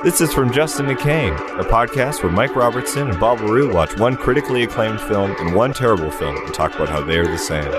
This is from Justin to Kane, a podcast where Mike Robertson and Bob LaRue watch one critically acclaimed film and one terrible film and talk about how they are the same.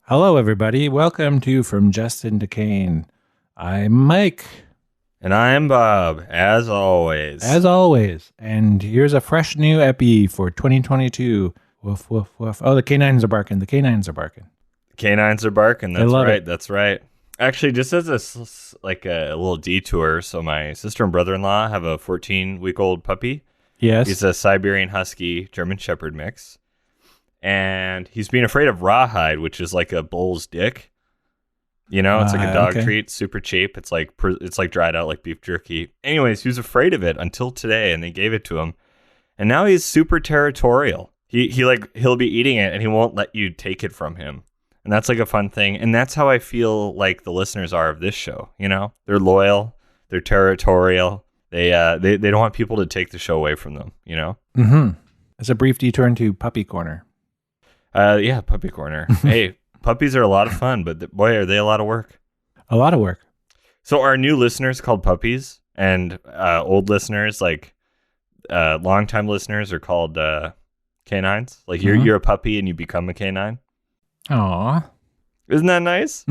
Hello, everybody. Welcome to From Justin to Kane. I'm Mike. And I'm Bob, as always. As always. And here's a fresh new epi for 2022. Woof, woof, woof. Oh, the canines are barking. The canines are barking. Canines are barking. That's right. It. That's right. Actually, just as a little detour, so my sister and brother-in-law have a 14-week-old puppy. Yes. He's a Siberian Husky German Shepherd mix. And he's being afraid of rawhide, which is like a bull's dick. You know, it's like a dog treat, super cheap. It's like dried out like beef jerky. Anyways, he was afraid of it until today, and they gave it to him. And now he's super territorial. He'll be eating it, and he won't let you take it from him. And that's like a fun thing. And that's how I feel like the listeners are of this show. You know, they're loyal, they're territorial. They don't want people to take the show away from them. You know. Mm-hmm. As a brief detour into Puppy Corner. Yeah, Puppy Corner. Hey, puppies are a lot of fun, but boy, are they a lot of work. A lot of work. So our new listeners called puppies, and old listeners, like longtime listeners, are called canines. Like you're a puppy and you become a canine. Aw. Isn't that nice?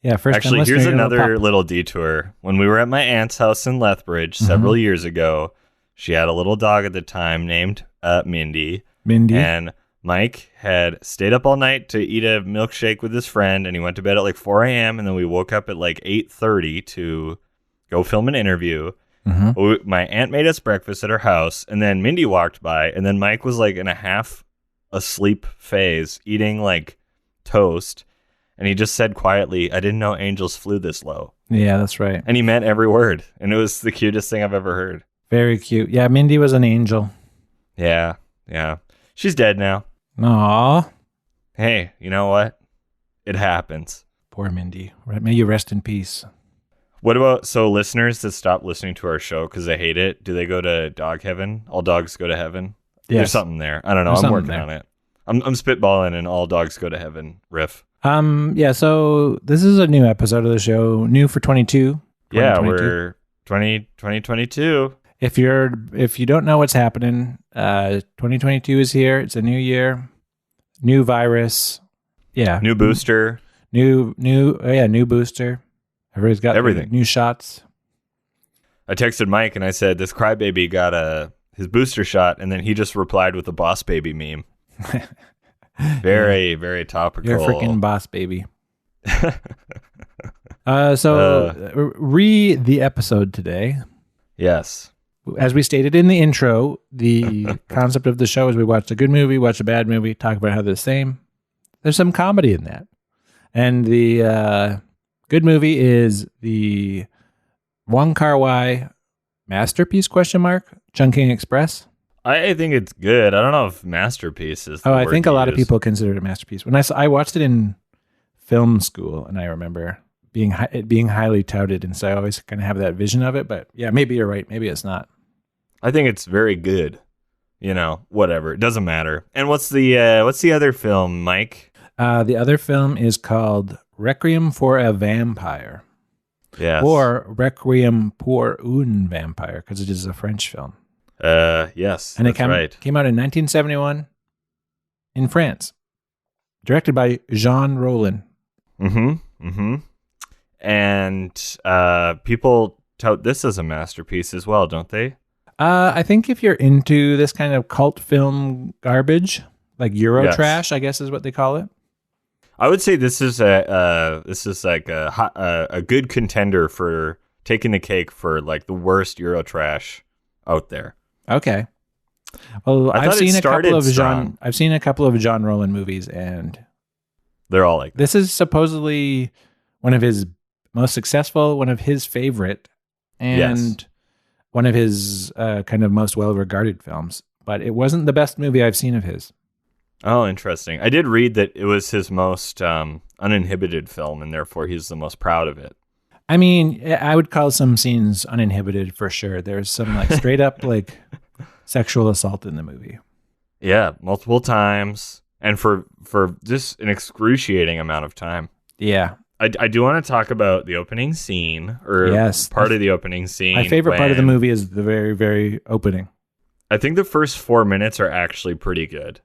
Yeah, first Actually, time here's listener, another little detour. When we were at my aunt's house in Lethbridge several years ago, she had a little dog at the time named Mindy. And Mike had stayed up all night to eat a milkshake with his friend, and he went to bed at like 4 a.m., and then we woke up at like 8:30 to go film an interview. My aunt made us breakfast at her house, and then Mindy walked by, and then Mike was like in a half asleep phase, eating like toast, and he just said quietly, "I didn't know angels flew this low." Yeah, that's right. And he meant every word, and it was the cutest thing I've ever heard. Very cute. Yeah, Mindy was an angel. Yeah. She's dead now. Aw. Hey, you know what? It happens. Poor Mindy. May you rest in peace. What about, so listeners that stop listening to our show because they hate it, do they go to dog heaven? All dogs go to heaven? Yes. There's something there. I don't know. I'm working on it. I'm spitballing an all dogs go to heaven riff. Yeah, so this is a new episode of the show, new for 22. Yeah, we're 2022. If you don't know what's happening, 2022 is here. It's a new year, new virus. Yeah. New booster. New booster. Everybody's got everything. New shots. I texted Mike and I said, this crybaby got his booster shot, and then he just replied with a boss baby meme. Very, very topical. You're a freaking boss baby. Read the episode today. Yes. As we stated in the intro, the concept of the show is we watch a good movie, watch a bad movie, talk about how they're the same. There's some comedy in that. And the good movie is the Wong Kar-Wai masterpiece, Chungking Express. I think it's good. I don't know if masterpiece is the I word think to a lot use. of people consider it a masterpiece. When I watched it in film school, and I remember it being highly touted, and so I always kind of have that vision of it. But yeah, maybe you're right. Maybe it's not. I think it's very good. You know, whatever. It doesn't matter. And what's the other film, Mike? The other film is called Requiem for a Vampire. Yes. Or Requiem pour un Vampire, because it is a French film. Yes. And it came out in 1971 in France. Directed by Jean Rollo. And people tout this as a masterpiece as well, don't they? I think if you're into this kind of cult film garbage, like eurotrash, I guess is what they call it. I would say this is like a good contender for taking the cake for like the worst eurotrash out there. Okay. Well, I've seen a couple of Jean Rollo movies, and they're all like this is supposedly one of his most successful, one of his favorite, and one of his kind of most well-regarded films. But it wasn't the best movie I've seen of his. Oh, interesting. I did read that it was his most uninhibited film, and therefore he's the most proud of it. I mean, I would call some scenes uninhibited for sure. There's some like straight up like sexual assault in the movie. Yeah, multiple times, and for just an excruciating amount of time. Yeah. I do want to talk about the opening scene, or part of the opening scene. My favorite part of the movie is the very, very opening. I think the first 4 minutes are actually pretty good.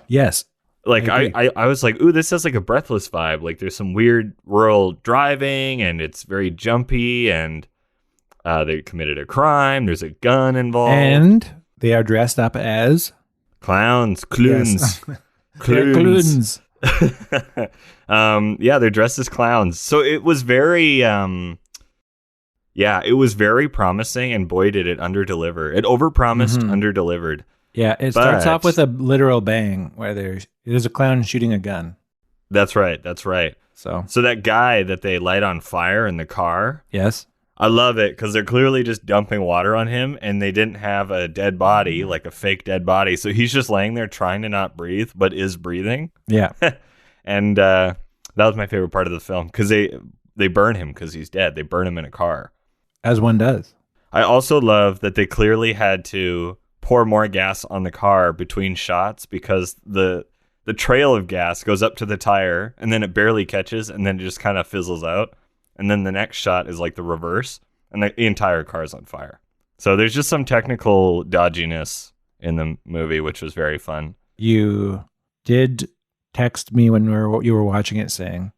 Yes. Like, I was like, ooh, this has like a Breathless vibe. Like, there's some weird rural driving, and it's very jumpy, and they committed a crime. There's a gun involved. And they are dressed up as... Clowns. Cloons. Yes. Cloons. Yeah, they're dressed as clowns. So it was very, it was very promising, and boy, did it underdeliver. It overpromised, underdelivered. Yeah, it starts off with a literal bang where there's a clown shooting a gun. That's right. So that guy that they light on fire in the car. Yes. I love it because they're clearly just dumping water on him, and they didn't have a dead body, like a fake dead body. So he's just laying there trying to not breathe, but is breathing. Yeah. And that was my favorite part of the film because they burn him because he's dead. They burn him in a car. As one does. I also love that they clearly had to pour more gas on the car between shots because the trail of gas goes up to the tire, and then it barely catches, and then it just kind of fizzles out. And then the next shot is like the reverse, and the entire car is on fire. So there's just some technical dodginess in the movie, which was very fun. You did text me when you were watching it saying,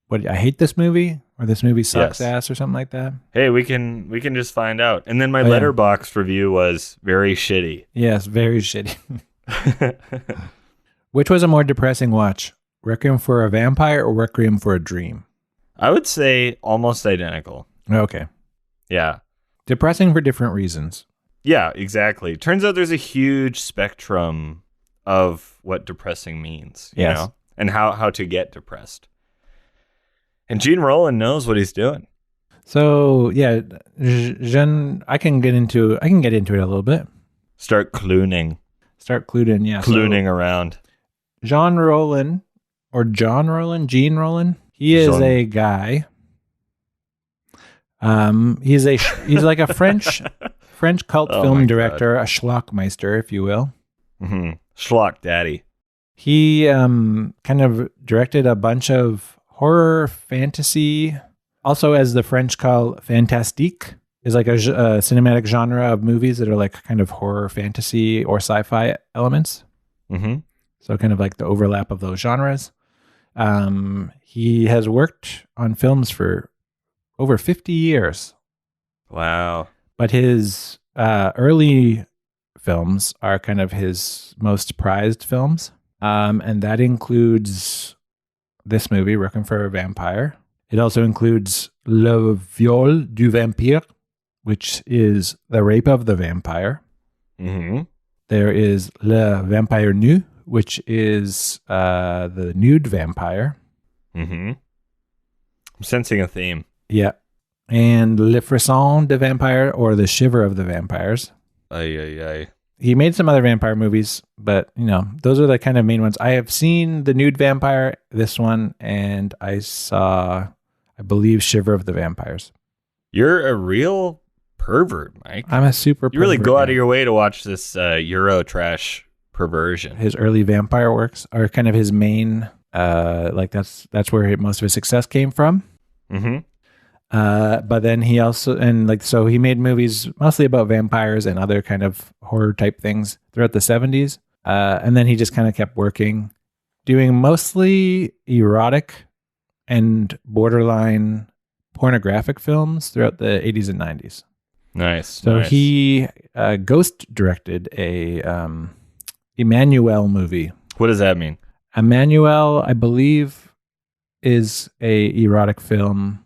"What? I hate this movie," or "This movie sucks ass," or something like that. Hey, we can just find out. And then my Letterboxd review was very shitty. Yes, very shitty. Which was a more depressing watch, Requiem for a Vampire or Requiem for a Dream? I would say almost identical. Okay. Yeah. Depressing for different reasons. Yeah, exactly. Turns out there's a huge spectrum of what depressing means, you know, and how to get depressed. And Jean Rollo knows what he's doing. So, yeah, I can get into it a little bit. Start clooning, yeah. Clooning around. Jean Rollo. He is a guy. He's like a French cult film director, a schlockmeister, if you will. Mm-hmm. Schlock daddy. He kind of directed a bunch of horror fantasy. Also, as the French call fantastique, is like a cinematic genre of movies that are like kind of horror fantasy or sci-fi elements. Mm-hmm. So kind of like the overlap of those genres. He has worked on films for over 50 years. Wow. But his early films are kind of his most prized films. And that includes this movie, Requiem for a Vampire. It also includes Le Viol du Vampire, which is the rape of the vampire. Mm-hmm. There is Le Vampire Nu, which is the nude vampire. Mm-hmm. I'm sensing a theme. Yeah. And Le Frisson de Vampire, or The Shiver of the Vampires. Ay. He made some other vampire movies, but, you know, those are the kind of main ones. I have seen The Nude Vampire, this one, and I saw, I believe, Shiver of the Vampires. You're a real pervert, Mike. I'm a super pervert. You really go out of your way to watch this eurotrash perversion. His early vampire works are kind of his main, that's where most of his success came from. Mm-hmm. But then he also, so he made movies mostly about vampires and other kind of horror type things throughout the 70s. And then he just kind of kept working, doing mostly erotic and borderline pornographic films throughout the 80s and 90s. Nice. So he ghost directed a Emmanuel movie. What does that mean? Emmanuel, I believe, is a erotic film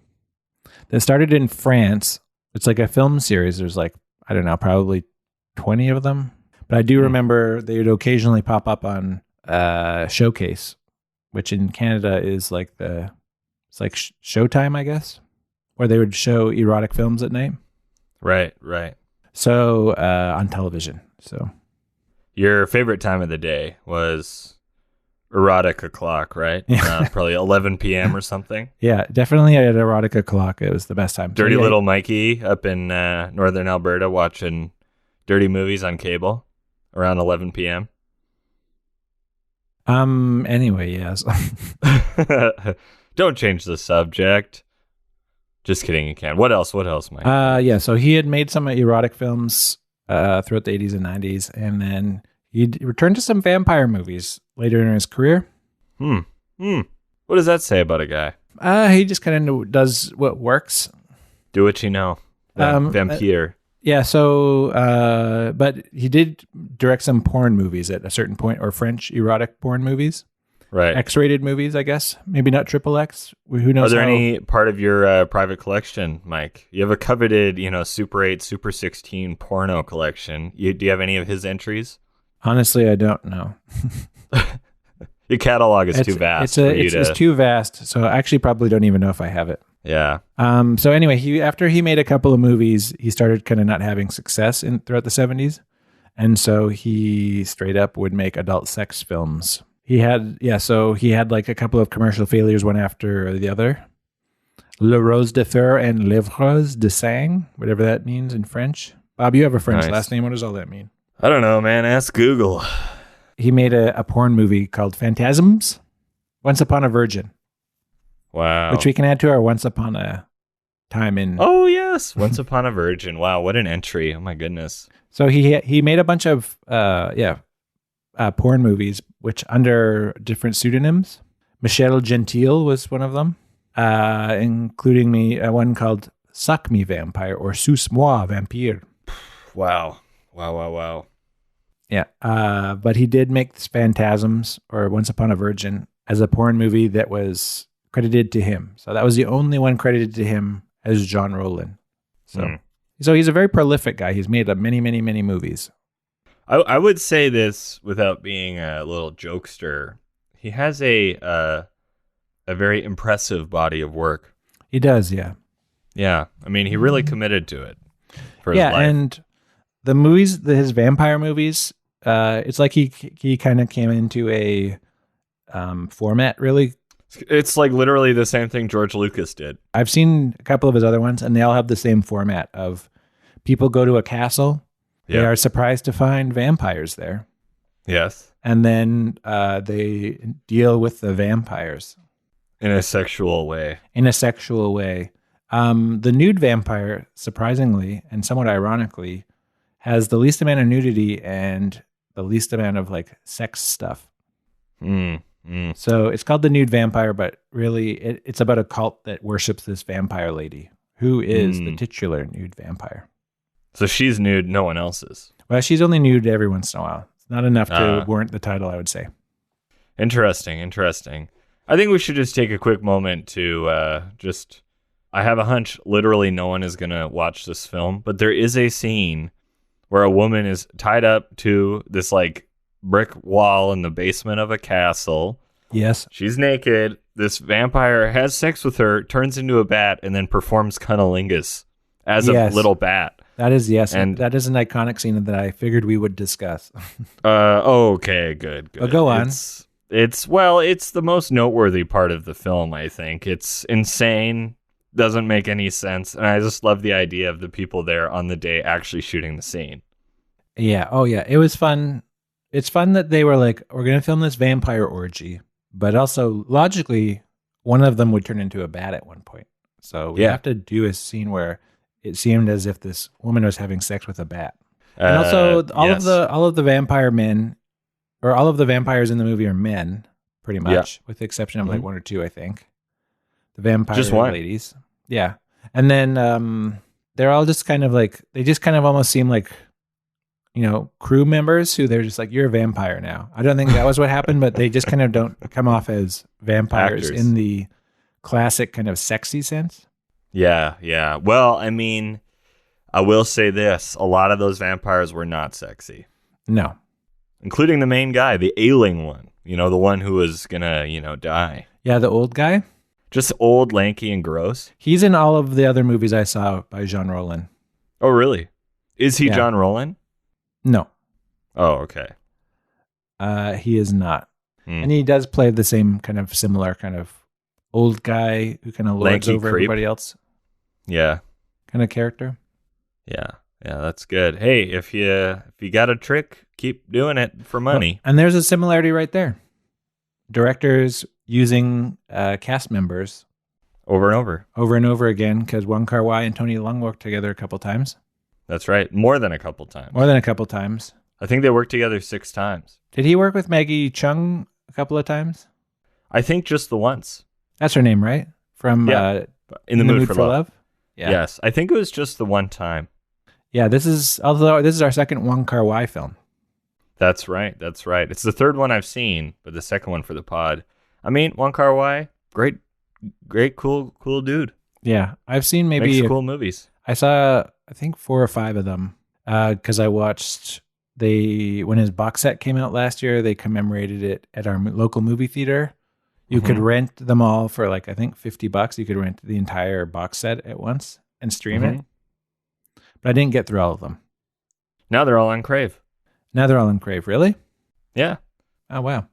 that started in France. It's like a film series. There's like, I don't know, probably 20 of them. But I do remember they would occasionally pop up on Showcase, which in Canada is like it's like Showtime, I guess, where they would show erotic films at night. Right. So on television. So your favorite time of the day was erotic o'clock, right? Probably 11 p.m. or something. Yeah, definitely at erotic o'clock. It was the best time. Dirty little Mikey up in northern Alberta watching dirty movies on cable around 11 p.m. Anyway, yes. Don't change the subject. Just kidding, you can. What else, Mike? Yeah, so he had made some erotic films throughout the 80s and 90s, and then he returned to some vampire movies later in his career. What does that say about a guy? He just kind of does what works. Do what you know. Vampire. Yeah, so, but he did direct some porn movies at a certain point, or French erotic porn movies. Right. X-rated movies, I guess. Maybe not XXX. Who knows? Are there any part of your private collection, Mike? You have a coveted, Super 8, Super 16 porno collection. Do you have any of his entries? Honestly, I don't know. Your catalog is too vast. It's too vast, so I actually probably don't even know if I have it. Yeah. So anyway, after he made a couple of movies, he started kind of not having success throughout the 70s. And so he straight up would make adult sex films. He had like a couple of commercial failures, one after the other. Le Rose de Fer and Lèvres de Sang, whatever that means in French. Bob, you have a French last name. What does all that mean? I don't know, man. Ask Google. He made a porn movie called Phantasms, Once Upon a Virgin. Wow. Which we can add to our Once Upon a Time in... Oh, yes. Once Upon a Virgin. Wow, what an entry. Oh, my goodness. So he made a bunch of porn movies, which under different pseudonyms. Michel Gentil was one of them, including one called Suck Me Vampire or Suce Moi Vampire. Wow. Yeah, but he did make this Phantasms or Once Upon a Virgin as a porn movie that was credited to him. So that was the only one credited to him as Jean Rollo. So he's a very prolific guy. He's made many, many, many movies. I would say this without being a little jokester. He has a very impressive body of work. He does, yeah. Yeah, I mean, he really committed to it for his life. Yeah, and the movies, his vampire movies, it's like he kind of came into a format, really. It's like literally the same thing George Lucas did. I've seen a couple of his other ones, and they all have the same format of people go to a castle. They are surprised to find vampires there. Yes. And then they deal with the vampires. In a sexual way. The Nude Vampire, surprisingly, and somewhat ironically, has the least amount of nudity and the least amount of like sex stuff. So it's called the Nude Vampire, but really it's about a cult that worships this vampire lady who is the titular Nude Vampire. So she's nude, no one else is. Well, she's only nude every once in a while. It's not enough to warrant the title, I would say. Interesting. I think we should just take a quick moment to I have a hunch literally no one is going to watch this film, but there is a scene where a woman is tied up to this like brick wall in the basement of a castle. Yes. She's naked. This vampire has sex with her, turns into a bat, and then performs cunnilingus as a little bat. That is, and that is an iconic scene that I figured we would discuss. Okay, good. But go on. It's the most noteworthy part of the film, I think. It's insane, doesn't make any sense, and I just love the idea of the people there on the day actually shooting the scene. Yeah, it was fun. It's fun that they were like, we're going to film this vampire orgy, but also logically, one of them would turn into a bat at one point. So we have to do a scene where it seemed as if this woman was having sex with a bat. And also all of the vampire men, or all of the vampires in the movie are men, pretty much, with the exception of like one or two, I think. The vampire just one. Ladies. Yeah. And then they're all just kind of like, they just kind of almost seem like, crew members who they're just like, you're a vampire now. I don't think that was what happened, but they just kind of don't come off as vampires Actors. In the classic kind of sexy sense. Yeah. Well, I mean, I will say this. A lot of those vampires were not sexy. No. Including the main guy, the ailing one. The one who was going to, die. Yeah, the old guy. Just old, lanky, and gross. He's in all of the other movies I saw by Jean Rollo. Oh, really? Is he Jean Rollo? No. Oh, okay. He is not. And he does play the same kind of similar kind of old guy who kind of lords Lanky over creep. everybody else. Yeah. Kind of character. Yeah. Yeah, that's good. Hey, if you got a trick, keep doing it for money. And there's a similarity right there. Directors using cast members over and over again, because Wong Kar-Wai and Tony Leung worked together a couple times. That's right. More than a couple times. I think they worked together 6 times. Did he work with Maggie Chung a couple of times? I think just the once. That's her name, right? From In the Mood for Love. Yeah. Yes, I think it was just the one time. Yeah, this is our second Wong Kar-Wai film. That's right. It's the third one I've seen, but the second one for the pod. I mean, Wong Kar-Wai, great, cool dude. Yeah, I've seen makes cool movies. I saw, I think 4 or 5 of them because I watched. When his box set came out last year, they commemorated it at our local movie theater. You could rent them all for I think $50. You could rent the entire box set at once and stream it. But I didn't get through all of them. Now they're all on Crave. Really? Yeah. Oh, wow.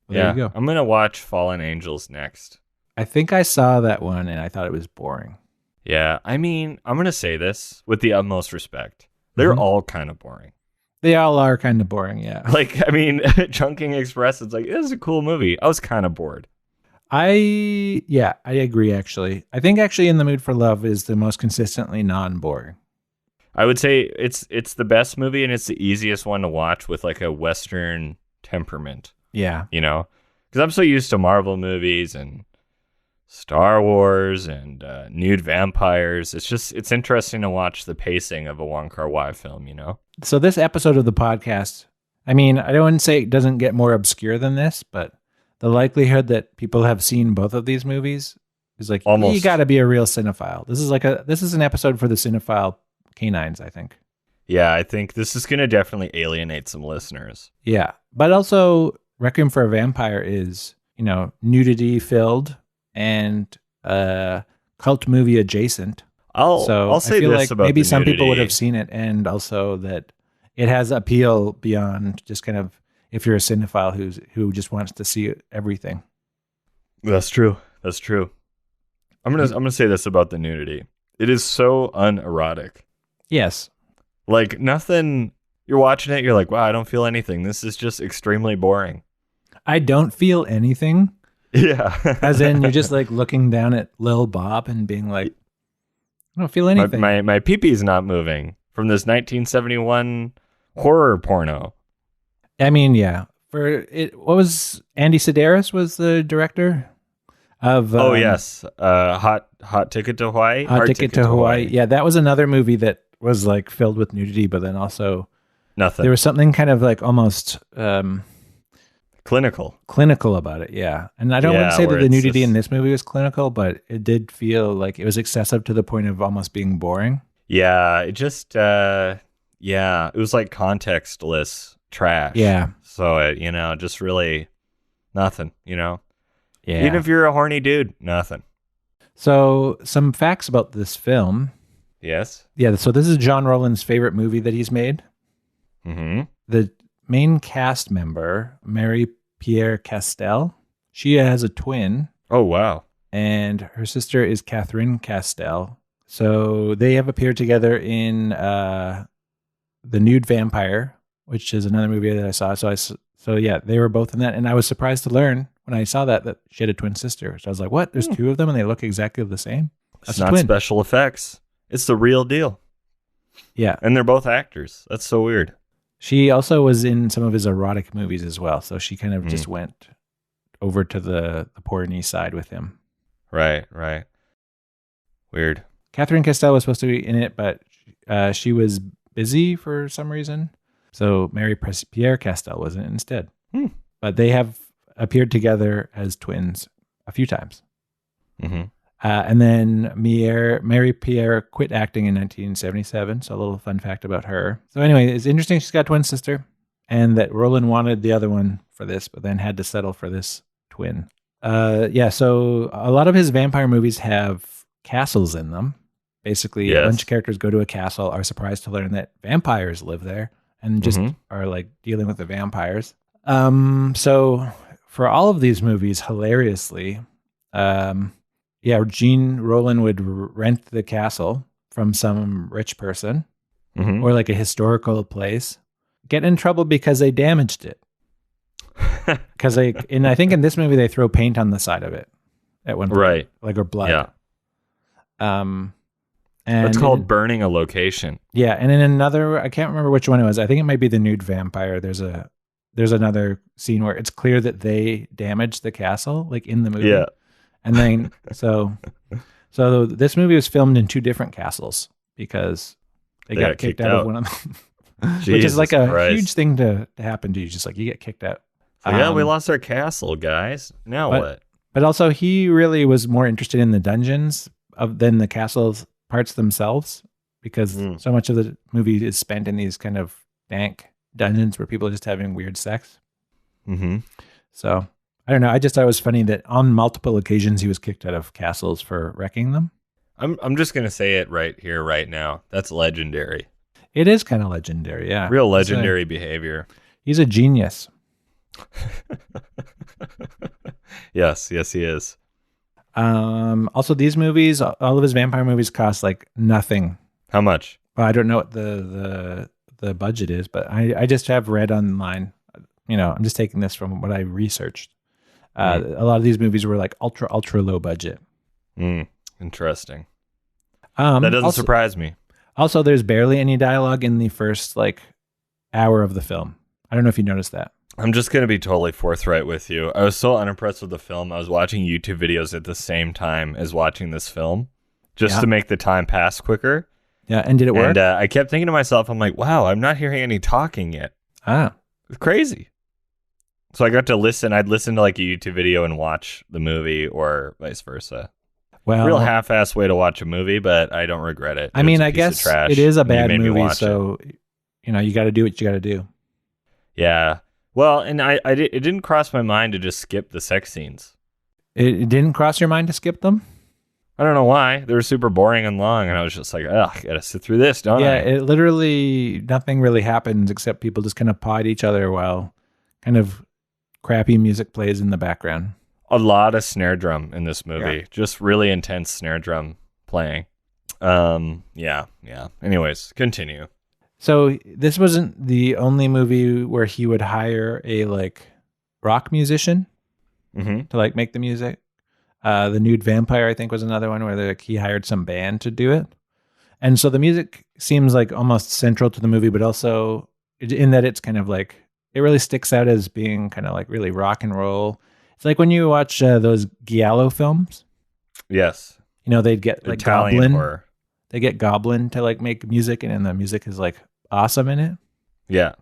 Well, yeah. There you go. I'm going to watch Fallen Angels next. I think I saw that one and I thought it was boring. Yeah. I mean, I'm going to say this with the utmost respect. They're all kind of boring. They all are kind of boring, yeah. I mean, Chungking Express, it's this is a cool movie. I was kind of bored. I agree, actually. I think actually In the Mood for Love is the most consistently non-boring. I would say it's the best movie and it's the easiest one to watch with a Western temperament. Yeah. Because I'm so used to Marvel movies and Star Wars and Nude Vampires. It's interesting to watch the pacing of a Wong Kar-Wai film, So this episode of the podcast, I mean, I don't want to say it doesn't get more obscure than this, but the likelihood that people have seen both of these movies is almost. You got to be a real cinephile. This is an episode for the cinephile canines, I think. Yeah, I think this is going to definitely alienate some listeners. Yeah, but also Requiem for a Vampire is, nudity filled and cult movie adjacent. I'll say this about maybe the some nudity. people would have seen it, and also that it has appeal beyond just kind of if you're a cinephile who just wants to see everything. That's true. I'm gonna say this about the nudity. It is so unerotic. Yes. Nothing. You're watching it. You're like, wow, I don't feel anything. This is just extremely boring. I don't feel anything. Yeah. As in, you're just looking down at Lil Bob and being like, I don't feel anything. My pee-pee's not moving from this 1971 horror porno. I mean, yeah. What was Andy Sedaris was the director of? Yes, Hot Ticket to Hawaii. Hot Ticket to Hawaii. Yeah, that was another movie that was filled with nudity, but then also nothing. There was something kind of almost clinical about it. Yeah, and I don't want to say that the nudity in this movie was clinical, but it did feel like it was excessive to the point of almost being boring. Yeah, it just it was contextless trash. Yeah. So it just really nothing. Yeah. Even if you're a horny dude, nothing. So some facts about this film. Yes. Yeah. So this is Jean Rollo's favorite movie that he's made. Mm-hmm. The main cast member, Marie-Pierre Castel, she has a twin. Oh, wow. And her sister is Catherine Castel. So they have appeared together in The Nude Vampire, which is another movie that I saw. So yeah, they were both in that. And I was surprised to learn when I saw that she had a twin sister. So I was like, what? There's 2 of them and they look exactly the same? It's not special effects. It's the real deal. Yeah. And they're both actors. That's so weird. She also was in some of his erotic movies as well. So she kind of just went over to the porny side with him. Right. Weird. Catherine Castel was supposed to be in it, but she was busy for some reason. So Marie-Pierre Castel was in it instead. But they have appeared together as twins a few times. Mm-hmm. And then Marie-Pierre quit acting in 1977. So a little fun fact about her. So anyway, it's interesting she's got a twin sister and that Roland wanted the other one for this, but then had to settle for this twin. So a lot of his vampire movies have castles in them. Basically, a bunch of characters go to a castle, are surprised to learn that vampires live there, and just are dealing with the vampires. So for all of these movies, hilariously, Jean Rollo would rent the castle from some rich person or like a historical place, get in trouble because they damaged it. Because I think in this movie they throw paint on the side of it at one point, right? Like or blood. Yeah. And it's called burning a location. Yeah, and in another, I can't remember which one it was. I think it might be the Nude Vampire. There's another scene where it's clear that they damaged the castle, like in the movie. Yeah. And then so this movie was filmed in 2 different castles because they got kicked out of one of them. Which is like a huge thing to happen to you. Just like you get kicked out. So we lost our castle, guys. Now what? But also he really was more interested in the dungeons than the castles parts themselves, because so much of the movie is spent in these kind of dank dungeons where people are just having weird sex. So I don't know. I just thought it was funny that on multiple occasions he was kicked out of castles for wrecking them. I'm just gonna say it right here, right now. That's legendary. It is kind of legendary, yeah. Real legendary behavior. He's a genius. Yes, he is. Also, these movies, all of his vampire movies, cost like nothing. How much? Well, I don't know what the budget is, but I just have read online. I'm just taking this from what I researched. A lot of these movies were like ultra low budget. Interesting. That doesn't surprise me. Also, there's barely any dialogue in the first like hour of the film. I don't know if you noticed that. I'm just going to be totally forthright with you. I was so unimpressed with the film. I was watching YouTube videos at the same time as watching this film just to make the time pass quicker. Yeah, and did it work? And I kept thinking to myself, I'm like, wow, I'm not hearing any talking yet. It's crazy. So I got to listen. I'd listen to like a YouTube video and watch the movie or vice versa. Well, real half-assed way to watch a movie, but I don't regret it. I mean, I guess it is a bad movie, so you got to do what you got to do. Yeah. Well, and it didn't cross my mind to just skip the sex scenes. It didn't cross your mind to skip them? I don't know why. They were super boring and long, and I was just like, ugh, I gotta sit through this, don't I? Yeah, it literally, nothing really happens except people just kind of paw at each other while kind of crappy music plays in the background. A lot of snare drum in this movie. Yeah. Just really intense snare drum playing. Yeah. Anyways, continue. So this wasn't the only movie where he would hire a like rock musician to like make the music. The Nude Vampire, I think, was another one where he hired some band to do it. And so the music seems like almost central to the movie, but also in that it's kind of like, it really sticks out as being kind of like really rock and roll. It's like when you watch those Giallo films. Yes. They'd get like Italian Goblin. Horror. They get Goblin to like make music, and the music is like awesome in it. Yeah.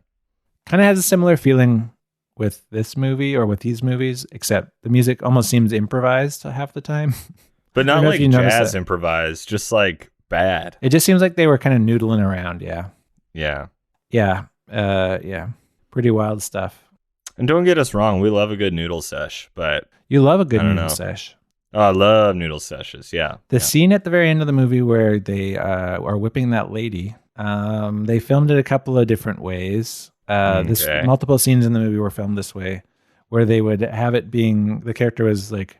Kind of has a similar feeling with this movie or with these movies, except the music almost seems improvised half the time. But not like jazz improvised, just like bad. It just seems like they were kind of noodling around. Yeah. Yeah. Pretty wild stuff. And don't get us wrong, we love a good noodle sesh, but you love a good noodle sesh. Oh, I love noodle seshes. Yeah. The scene at the very end of the movie where they are whipping that lady, they filmed it a couple of different ways. Multiple scenes in the movie were filmed this way, where they would have it being the character was like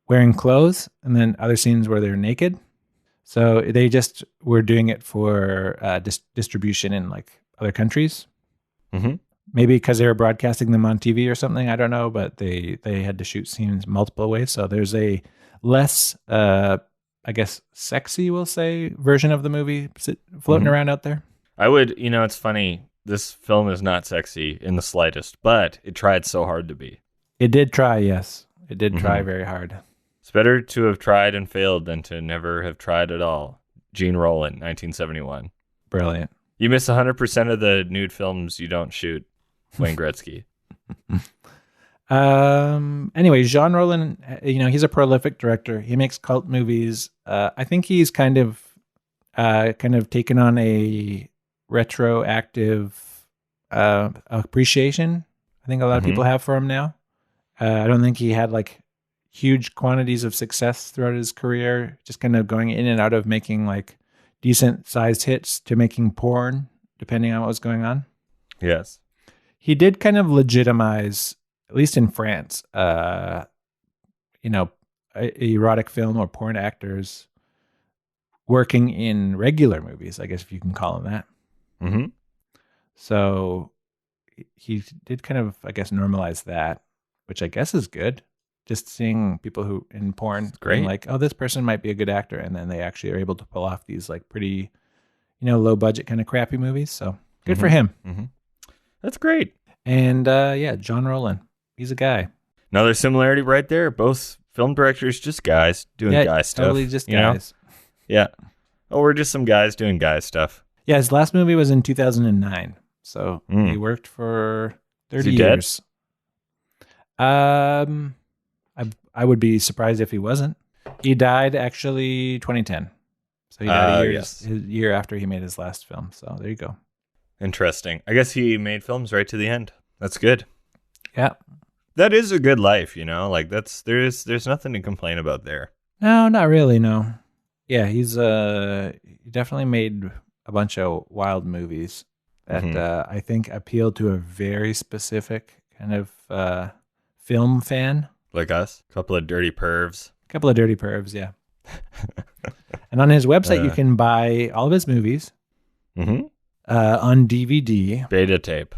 wearing clothes, and then other scenes where they're naked. So they just were doing it for distribution in like other countries. Maybe because they were broadcasting them on TV or something. I don't know, but they had to shoot scenes multiple ways. So there's a less, I guess, sexy, we'll say, version of the movie floating around out there. I would, it's funny. This film is not sexy in the slightest, but it tried so hard to be. It did try, yes. It did try very hard. It's better to have tried and failed than to never have tried at all. Jean Rollo, 1971. Brilliant. You miss 100% of the nude films you don't shoot. Wayne Gretzky. Anyway, Jean Rollo, he's a prolific director. He makes cult movies. I think he's kind of taken on a retroactive appreciation. I think a lot of people have for him now. I don't think he had like huge quantities of success throughout his career, just kind of going in and out of making like decent sized hits to making porn, depending on what was going on. Yes. He did kind of legitimize at least in France, erotic film or porn actors working in regular movies, I guess if you can call them that. Mm-hmm. So he did kind of, I guess, normalize that, which I guess is good. Just seeing people who in porn being like, oh, this person might be a good actor, and then they actually are able to pull off these like pretty, low budget kind of crappy movies. So good for him. Mm-hmm. That's great. And Jean Rollo, he's a guy. Another similarity right there. Both film directors, just guys doing guy stuff. Totally just guys. Yeah. Oh, we're just some guys doing guy stuff. Yeah, his last movie was in 2009. So he worked for 30 years. Dead? I would be surprised if he wasn't. He died actually 2010. So he died a year after he made his last film. So there you go. Interesting. I guess he made films right to the end. That's good. Yeah. That is a good life, like there's nothing to complain about there. No, not really. No. Yeah. He definitely made a bunch of wild movies that I think appeal to a very specific kind of film fan. Like us? A couple of dirty pervs, yeah. And on his website, you can buy all of his movies on DVD. Beta tape.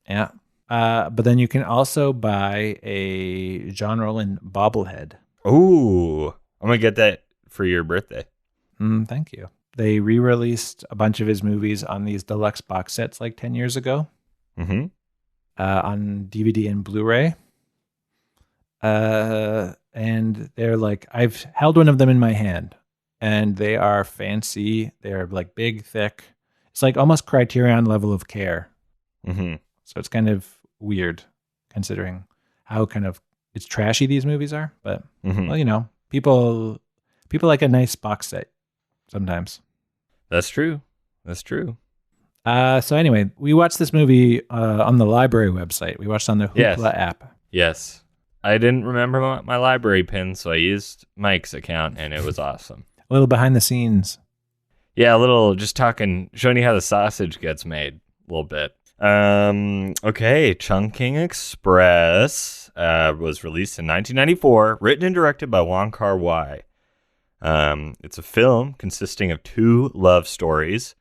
Yeah. But then you can also buy a Jean Rollo bobblehead. Ooh. I'm going to get that for your birthday. Thank you. They re-released a bunch of his movies on these deluxe box sets like 10 years ago. Mm-hmm. On DVD and Blu-ray. And they're like, I've held one of them in my hand, and they are fancy. They're like big, thick. It's like almost Criterion level of care. Mm-hmm. So it's kind of weird considering how kind of it's trashy these movies are. But well, people like a nice box set sometimes. That's true. So anyway, we watched this movie on the library website. We watched on the Hoopla app. Yes. I didn't remember my library pin, so I used Mike's account, and it was awesome. A little behind the scenes. Yeah, a little just showing you how the sausage gets made a little bit. Okay, Chungking Express was released in 1994, written and directed by Wong Kar-Wai. It's a film consisting of two love stories.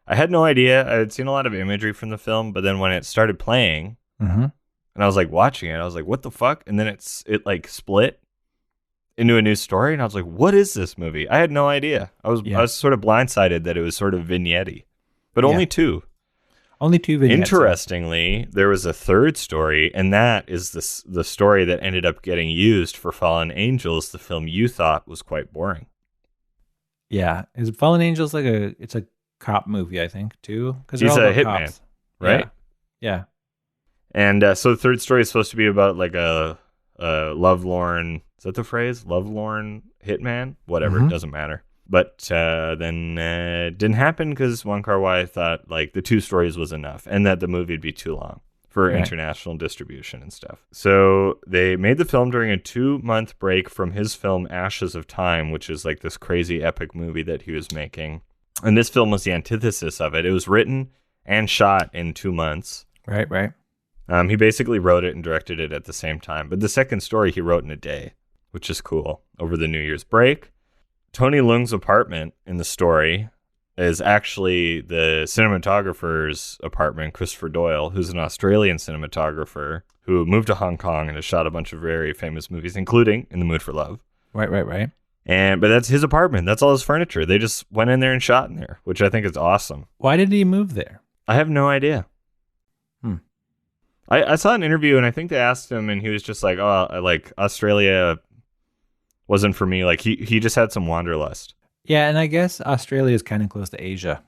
I had no idea. I had seen a lot of imagery from the film, but then when it started playing, and I was like watching it, I was like, what the fuck? And then it like split into a new story, and I was like, what is this movie? I had no idea. I was sort of blindsided that it was sort of vignette-y, but only two. Only two vignettes. Interestingly, there was a third story, and that is the story that ended up getting used for Fallen Angels, the film you thought was quite boring. Yeah. Is Fallen Angels it's a cop movie, I think, too? Because he's a hitman, right? Yeah. And so the third story is supposed to be about like a lovelorn, is that the phrase? Lovelorn hitman? Whatever, it doesn't matter. But then it didn't happen because Wong Kar-Wai thought like the two stories was enough and that the movie would be too long for international distribution and stuff. So they made the film during a 2-month break from his film Ashes of Time, which is like this crazy epic movie that he was making. And this film was the antithesis of it. It was written and shot in 2 months. Right. He basically wrote it and directed it at the same time. But the second story he wrote in a day, which is cool, over the New Year's break. Tony Leung's apartment in the story is actually the cinematographer's apartment, Christopher Doyle, who's an Australian cinematographer who moved to Hong Kong and has shot a bunch of very famous movies, including In the Mood for Love. Right. But that's his apartment. That's all his furniture. They just went in there and shot in there, which I think is awesome. Why did he move there? I have no idea. I saw an interview, and I think they asked him, and he was just like, oh, like Australia wasn't for me. Like he just had some wanderlust. Yeah, and I guess Australia is kind of close to Asia.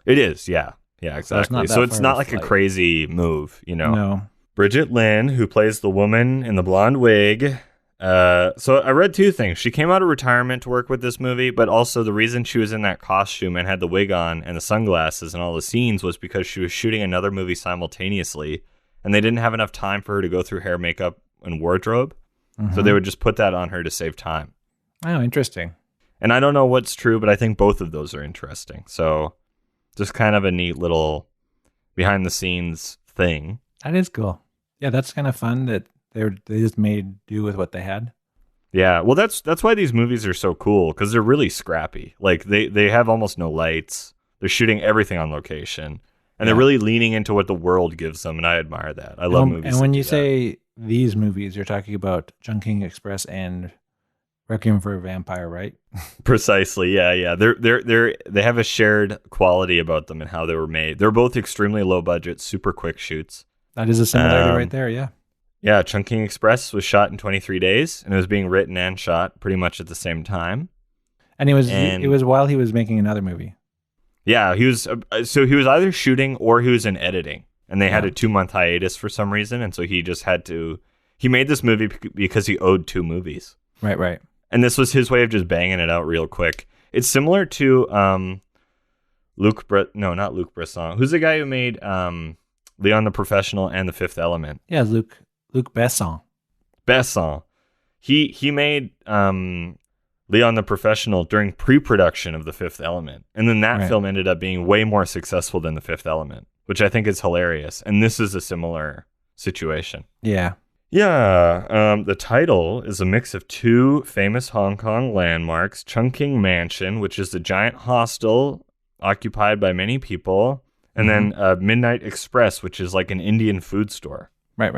It is, yeah. Yeah, exactly. So it's not like a crazy move, No. Bridget Lynn, who plays the woman in the blonde wig. So I read two things. She came out of retirement to work with this movie, but also the reason she was in that costume and had the wig on and the sunglasses and all the scenes was because she was shooting another movie simultaneously, and they didn't have enough time for her to go through hair, makeup, and wardrobe. So they would just put that on her to save time. Oh, interesting. And I don't know what's true, but I think both of those are interesting. So just kind of a neat little behind the scenes thing. That is cool. Yeah, that's kind of fun that they just made do with what they had. Yeah, well, that's why these movies are so cool, because they're really scrappy. Like they have almost no lights. They're shooting everything on location, and they're really leaning into what the world gives them, and I admire that. I love movies. And when you say these movies, you're talking about Chungking Express and Requiem for a Vampire, right? Precisely. Yeah. They have a shared quality about them and how they were made. They're both extremely low budget, super quick shoots. That is a similarity right there. Yeah. Yeah. Chungking Express was shot in 23 days, and it was being written and shot pretty much at the same time. And it was while he was making another movie. Yeah, he was either shooting or he was in editing, and they had a 2-month hiatus for some reason, and so he just had to. He made this movie because he owed 2 movies. Right. And this was his way of just banging it out real quick. It's similar to not Luc Besson. Who's the guy who made Leon the Professional and The Fifth Element? Yeah, Luc Besson. Besson. He made Leon the Professional during pre-production of The Fifth Element. And then that film ended up being way more successful than The Fifth Element, which I think is hilarious. And this is a similar situation. Yeah. Yeah, the title is a mix of 2 famous Hong Kong landmarks, Chungking Mansion, which is the giant hostel occupied by many people, and then Midnight Express, which is like an Indian food store. Right.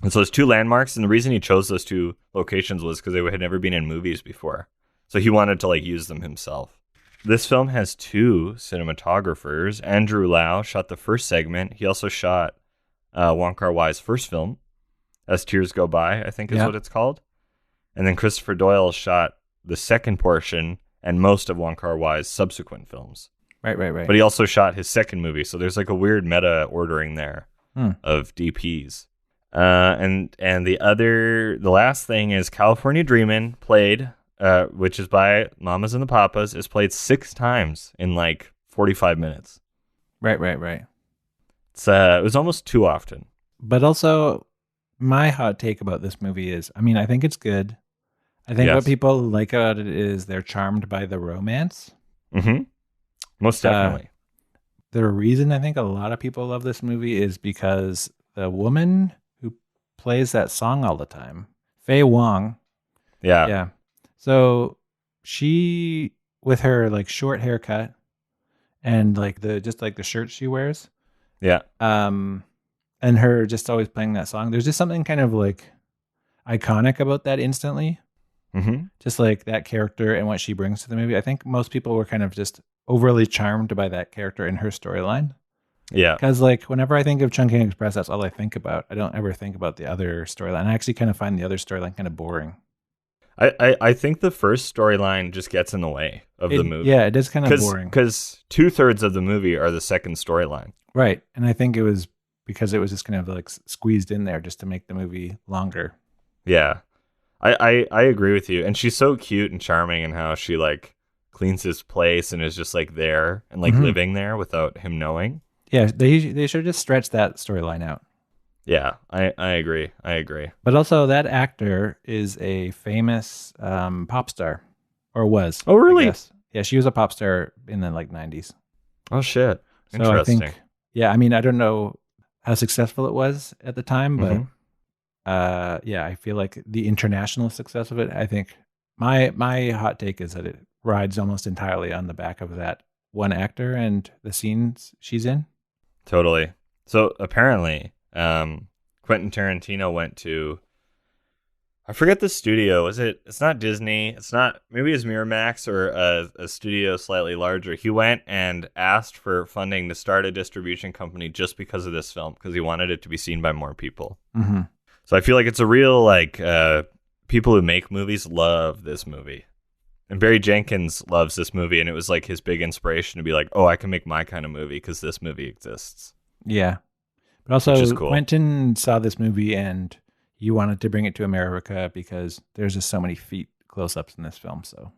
And so there's 2 landmarks, and the reason he chose those 2 locations was because they had never been in movies before. So he wanted to use them himself. This film has 2 cinematographers. Andrew Lau shot the first segment. He also shot Wong Kar-Wai's first film, As Tears Go By, I think is what it's called. And then Christopher Doyle shot the second portion and most of Wong Kar-Wai's subsequent films. Right. But he also shot his second movie, so there's like a weird meta ordering there of DPs. And the last thing is California Dreamin' played, which is by Mamas and the Papas, is played 6 times in 45 minutes. Right. It was almost too often. But also, my hot take about this movie is, I think it's good. I think what people like about it is they're charmed by the romance. Mm-hmm. Most definitely. The reason I think a lot of people love this movie is because the woman who plays that song all the time, Faye Wong. Yeah. So she, with her short haircut and the shirt she wears. Yeah. And her just always playing that song. There's just something kind of iconic about that instantly. Mm-hmm. Just that character and what she brings to the movie. I think most people were kind of just overly charmed by that character and her storyline. Yeah. Because whenever I think of Chungking Express, that's all I think about. I don't ever think about the other storyline. I actually kind of find the other storyline kind of boring. I think the first storyline just gets in the way of the movie. Yeah, it is kind of boring. Because 2/3 of the movie are the second storyline. Right. And I think it was because it was just kind of squeezed in there just to make the movie longer. Yeah. I agree with you. And she's so cute and charming, and how she cleans his place and is just there and living there without him knowing. Yeah, they should just stretch that storyline out. Yeah, I agree. But also, that actor is a famous pop star, or was. Oh, really? Yeah, she was a pop star in the 90s. Oh, shit. So interesting. I think, I don't know how successful it was at the time, but I feel like the international success of it, I think my hot take is that it rides almost entirely on the back of that one actor and the scenes she's in. Totally. So apparently, Quentin Tarantino went to, I forget the studio. It's not Disney. It's not, maybe it's Miramax or a studio slightly larger. He went and asked for funding to start a distribution company just because of this film, because he wanted it to be seen by more people. Mm-hmm. So I feel like it's a real, people who make movies love this movie. And Barry Jenkins loves this movie, and it was his big inspiration to be I can make my kind of movie because this movie exists. Yeah. But also, cool. Quentin saw this movie and he wanted to bring it to America because there's just so many feet close-ups in this film. So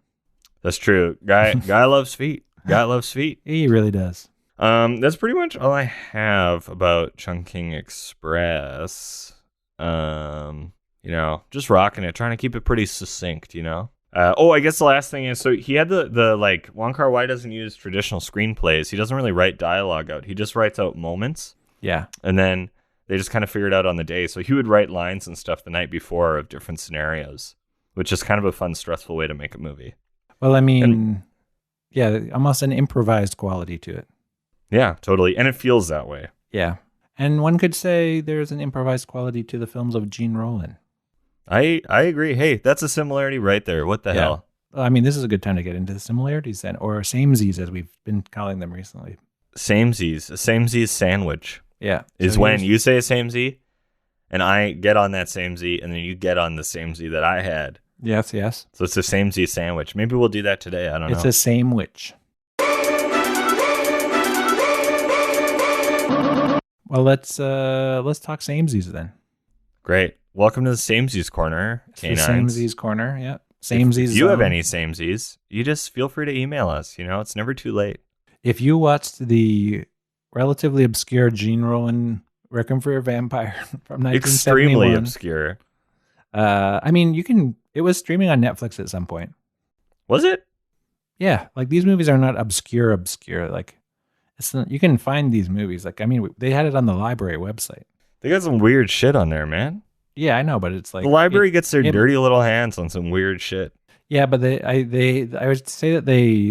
that's true. Guy loves feet. Guy loves feet. He really does. That's pretty much all I have about Chungking Express. Just rocking it, trying to keep it pretty succinct, I guess the last thing is, so he had the Wong Kar-Wai doesn't use traditional screenplays. He doesn't really write dialogue out. He just writes out moments. Yeah. And then They just kind of figured it out on the day. So he would write lines and stuff the night before of different scenarios, which is kind of a fun, stressful way to make a movie. Well, I mean, almost an improvised quality to it. Yeah, totally. And it feels that way. Yeah. And one could say there's an improvised quality to the films of Jean Rollo. I agree. Hey, that's a similarity right there. What the hell? I mean, this is a good time to get into the similarities then, or samesies as we've been calling them recently. Samesies. A samesies sandwich. Yeah. Is when you say a samesy and I get on that samesy and then you get on the samesy that I had. Yes. So it's a samesy sandwich. Maybe we'll do that today. I don't know. It's a same-wich. Well, let's talk samesies then. Great. Welcome to the Samesies Corner, It's the Samesies Corner, yeah. Samesies. If you have any samesies, you just feel free to email us. It's never too late. If you watched the relatively obscure Jean Rollo Requiem for a Vampire from 1971. Extremely obscure. I mean, it was streaming on Netflix at some point. Was it? Yeah, like these movies are not obscure. Like, you can find these movies. Like, I mean, they had it on the library website. They got some weird shit on there, man. Yeah, I know, but it's like the library gets their dirty little hands on some weird shit. Yeah, but I would say that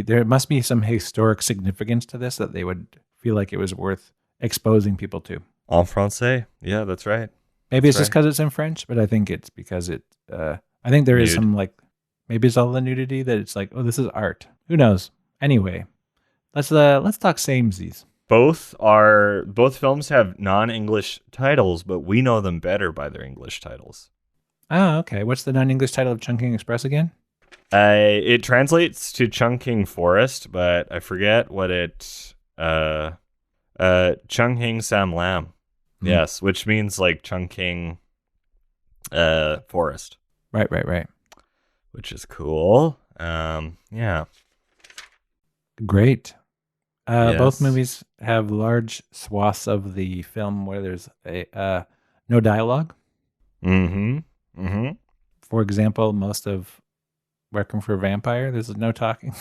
there must be some historic significance to this that they would feel like it was worth exposing people to. En français, yeah, that's right. Maybe it's just because it's in French, but I think it's because I think there is some like maybe it's all the nudity that it's like, oh, this is art. Who knows? Anyway, let's talk samesies. Both films have non-English titles, but we know them better by their English titles. Oh, okay. What's the non-English title of Chungking Express again? It translates to Chungking Forest, but I forget what it. Chungking Sam Lam, yes, which means like Chungking, forest. Right. Which is cool. Yeah. Great. Yes. Both movies have large swaths of the film where there's no dialogue. Mm-hmm. For example, most of Requiem for a Vampire, there's no talking.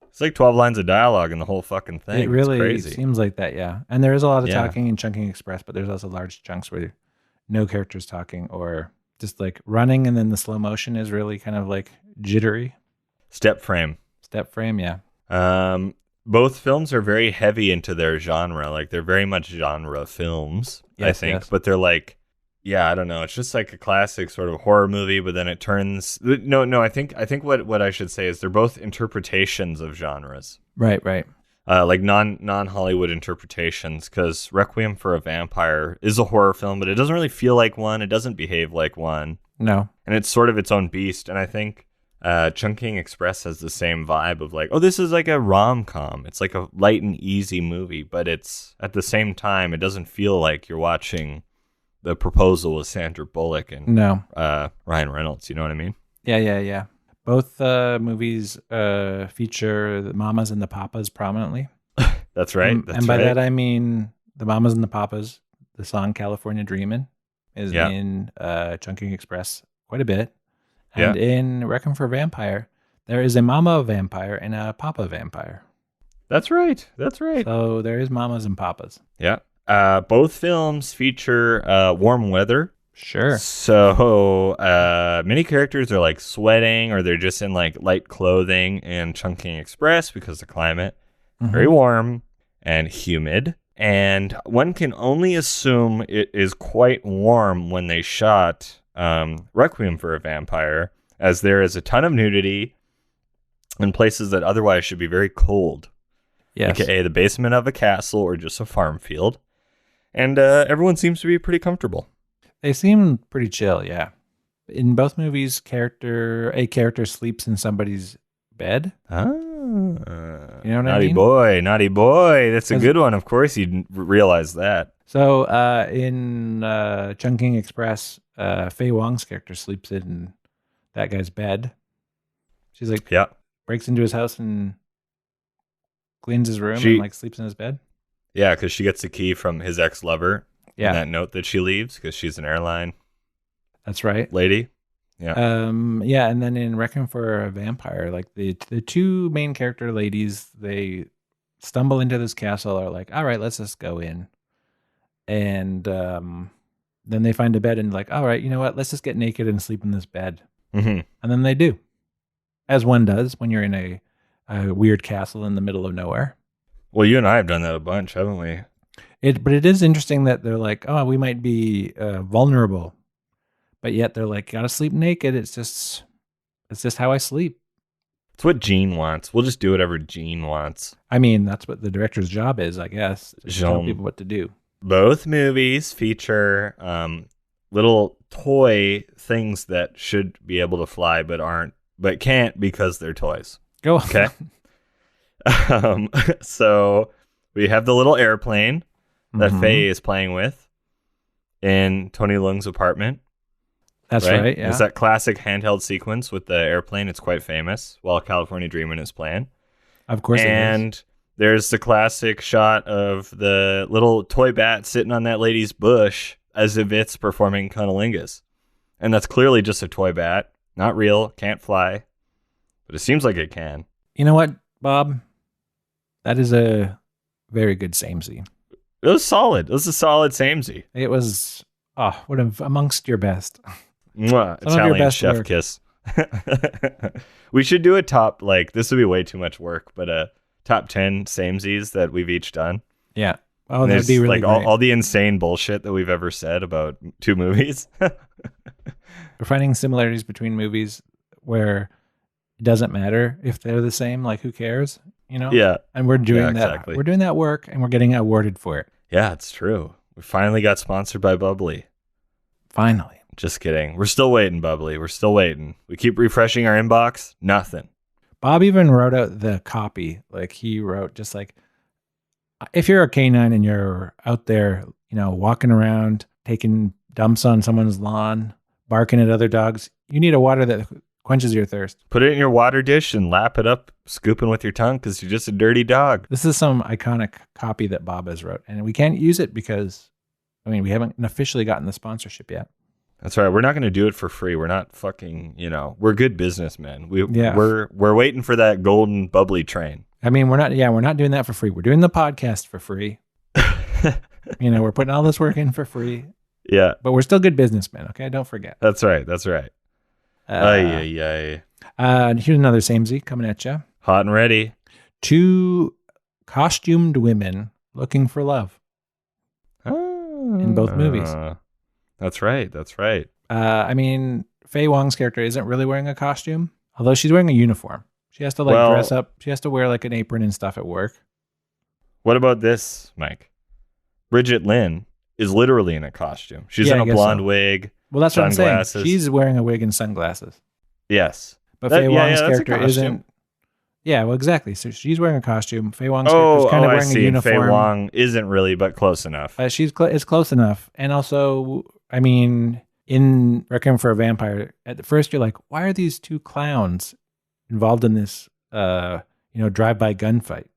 It's like 12 lines of dialogue in the whole fucking thing. It really it's crazy. seems like that, yeah. And there is a lot of talking in Chungking Express, but there's also large chunks where no characters talking or just like running, and then the slow motion is really kind of like jittery. Step frame, yeah. Both films are very heavy into their genre. Like they're very much genre films, I think. Yes. But they're like, I don't know. It's just like a classic sort of horror movie, but then it turns. No. I think what I should say is they're both interpretations of genres. Right. Like non-Hollywood interpretations, because Requiem for a Vampire is a horror film, but it doesn't really feel like one. It doesn't behave like one. No. And it's sort of its own beast. And I think Chungking Express has the same vibe of like, oh, this is like a rom-com. It's like a light and easy movie, but it's at the same time, it doesn't feel like you're watching The Proposal with Sandra Bullock and Ryan Reynolds. You know what I mean? Yeah. Both movies feature the mamas and the papas prominently. That's right. And by that I mean the mamas and the papas. The song "California Dreamin'" is in Chungking Express quite a bit. And in Requiem for a Vampire, there is a mama vampire and a papa vampire. That's right. So there is mamas and papas. Yeah. Both films feature warm weather. Sure. So many characters are like sweating, or they're just in like light clothing in Chungking Express because the climate very warm and humid. And one can only assume it is quite warm when they shot Requiem for a Vampire, as there is a ton of nudity in places that otherwise should be very cold. Yes. AKA the basement of a castle or just a farm field. And everyone seems to be pretty comfortable. They seem pretty chill, yeah. In both movies, a character sleeps in somebody's bed. You know what I mean? Naughty boy. That's a good one. Of course you'd realize that. So in Chungking Express, Faye Wong's character sleeps in that guy's bed. She's like, breaks into his house and cleans his room and like sleeps in his bed. Yeah, because she gets the key from his ex-lover. Yeah. In that note that she leaves because she's an airline. That's right. Lady. Yeah. And then in Requiem for a Vampire, like the two main character ladies, they stumble into this castle, are like, all right, let's just go in. And Then they find a bed and like, all right, you know what? Let's just get naked and sleep in this bed. Mm-hmm. And then they do, as one does when you're in a weird castle in the middle of nowhere. Well, you and I have done that a bunch, haven't we? But it is interesting that they're like, oh, we might be vulnerable, but yet they're like, gotta sleep naked. It's just how I sleep. It's what Jean wants. We'll just do whatever Jean wants. I mean, that's what the director's job is, I guess. Tell people what to do. Both movies feature little toy things that should be able to fly but can't because they're toys. Go on. Okay. So we have the little airplane that Faye is playing with in Tony Leung's apartment. That's right. Yeah. It's that classic handheld sequence with the airplane. It's quite famous while California Dreamin' is playing. Of course and it is. There's the classic shot of the little toy bat sitting on that lady's bush as if it's performing cunnilingus. And that's clearly just a toy bat. Not real. Can't fly. But it seems like it can. You know what, Bob? That is a very good samesies. It was solid. It was a solid samesies. It was, amongst your best. Mwah, Italian chef work. Kiss. We should do a top, this would be way too much work, but a top 10 samesies that we've each done. Yeah. Oh, that'd be really great. all the insane bullshit that we've ever said about two movies. We're finding similarities between movies where it doesn't matter if they're the same. Like, who cares? You know? Yeah. And we're doing that. Exactly. We're doing that work, and we're getting awarded for it. Yeah, it's true. We finally got sponsored by Bubbly. Finally. Just kidding. We're still waiting, Bubbly. We're still waiting. We keep refreshing our inbox. Nothing. Bob even wrote out the copy. Like, he wrote just like, if you're a canine and you're out there, walking around, taking dumps on someone's lawn, barking at other dogs, you need a water that quenches your thirst. Put it in your water dish and lap it up, scooping with your tongue because you're just a dirty dog. This is some iconic copy that Bob has wrote, and we can't use it because, we haven't officially gotten the sponsorship yet. That's right. We're not going to do it for free. We're not fucking, we're good businessmen. We're waiting for that golden Bubbly train. We're not doing that for free. We're doing the podcast for free. We're putting all this work in for free. Yeah. But we're still good businessmen, okay? Don't forget. That's right. Here's another samesies coming at you. Hot and ready. 2 costumed women looking for love. In both movies. That's right. Faye Wong's character isn't really wearing a costume, although she's wearing a uniform. She has to dress up. She has to wear an apron and stuff at work. What about this, Mike? Bridget Lynn is literally in a costume. She's in a blonde wig. Well, that's what I'm saying. She's wearing a wig and sunglasses. Yes. But Faye Wong's character isn't. Yeah, well, exactly. So she's wearing a costume. Faye Wong's character is kind of wearing a uniform. Faye Wong isn't really, but close enough. It's close enough. And also, in Requiem for a Vampire, at first you're like, why are these 2 clowns involved in this, drive-by gunfight?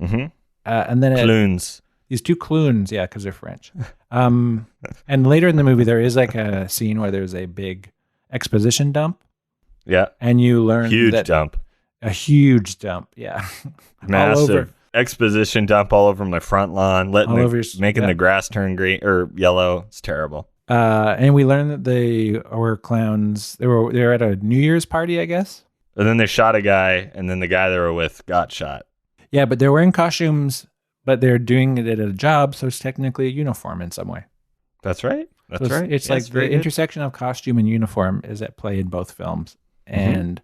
Mm-hmm. And then Cloons. These 2 cloons, yeah, because they're French. And later in the movie, there is a scene where there's a big exposition dump. Yeah. And you learn a huge dump, yeah. Massive exposition dump all over my front lawn, making the grass turn green or yellow. It's terrible. And we learned that they were clowns. They were at a New Year's party, I guess. And then they shot a guy, and then the guy they were with got shot. Yeah, but they're wearing costumes, but they're doing it at a job, so it's technically a uniform in some way. That's right. It's the intersection of costume and uniform is at play in both films. And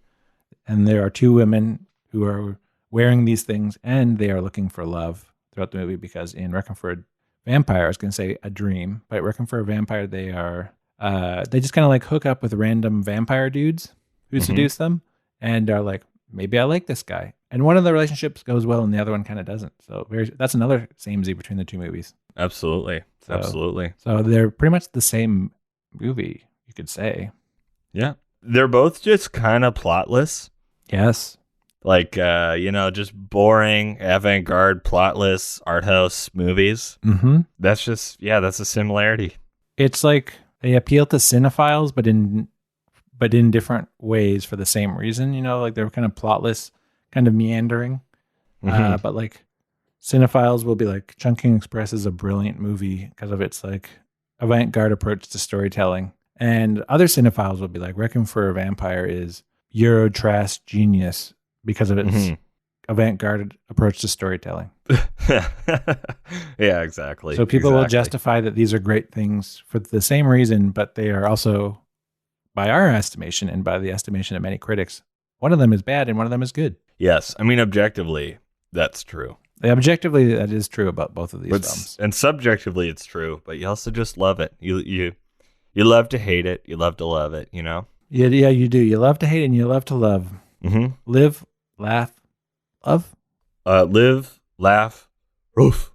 there are 2 women who are wearing these things, and they are looking for love throughout the movie, because in Requiem for a Vampire, I was going to say a dream, but Requiem for a Vampire, they are, they just kind of hook up with random vampire dudes who seduce them, and are like, maybe I like this guy. And one of the relationships goes well, and the other one kind of doesn't. So that's another samesies between the 2 movies. Absolutely. So they're pretty much the same movie, you could say. Yeah. They're both just kind of plotless. Yes. Just boring, avant-garde, plotless, art house movies. Mm-hmm. That's just, that's a similarity. It's like they appeal to cinephiles, but in different ways for the same reason. They're kind of plotless, kind of meandering. Mm-hmm. But cinephiles will be like, Chungking Express is a brilliant movie because of its avant-garde approach to storytelling. And other cinephiles will be like, Requiem for a Vampire is eurotrash genius because of its avant-garde approach to storytelling. Yeah, exactly. So people will justify that these are great things for the same reason, but they are also, by our estimation and by the estimation of many critics, one of them is bad and one of them is good. Yes. I mean, objectively, that's true. Objectively, that is true about both of these films. And subjectively, it's true, but you also just love it. You love to hate it. You love to love it, you know? Yeah, you do. You love to hate it and you love to love. Mm-hmm. Live, laugh, love. Live, laugh, roof.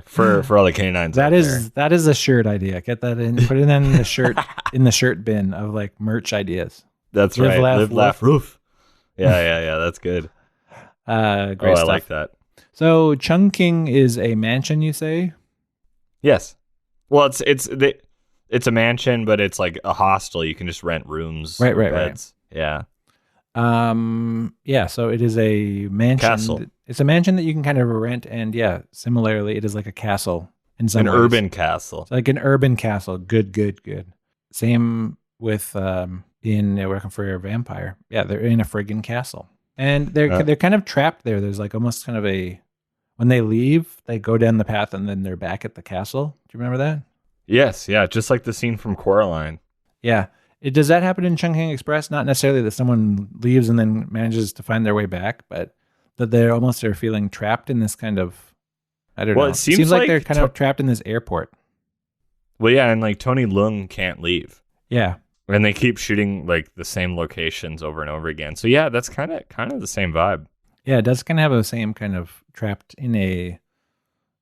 for all the canines. That is a shirt idea. Get that in. Put it in the shirt bin of like merch ideas. That's right. Live, laugh, roof. Yeah. That's good. Great stuff. I like that. So Chungking is a mansion, you say? Yes. Well, it's a mansion, but it's like a hostel. You can just rent rooms. Right. Yeah. Yeah. So it is a mansion. Castle. It's a mansion that you can kind of rent, and yeah, similarly, it is like a castle in some ways. Urban castle. It's like an urban castle. Good. Same with in Requiem for a Vampire. Yeah, they're in a friggin' castle, and they're kind of trapped there. There's like almost kind of when they leave, they go down the path, and then they're back at the castle. Do you remember that? Yes, yeah, just like the scene from Coraline. Yeah. Does that happen in Chungking Express? Not necessarily that someone leaves and then manages to find their way back, but that they're feeling trapped in this kind of, I don't know. It seems like they're kind of trapped in this airport. Well, yeah, and like Tony Leung can't leave. Yeah. And they keep shooting like the same locations over and over again. So yeah, that's kind of the same vibe. Yeah, it does kind of have the same kind of trapped in a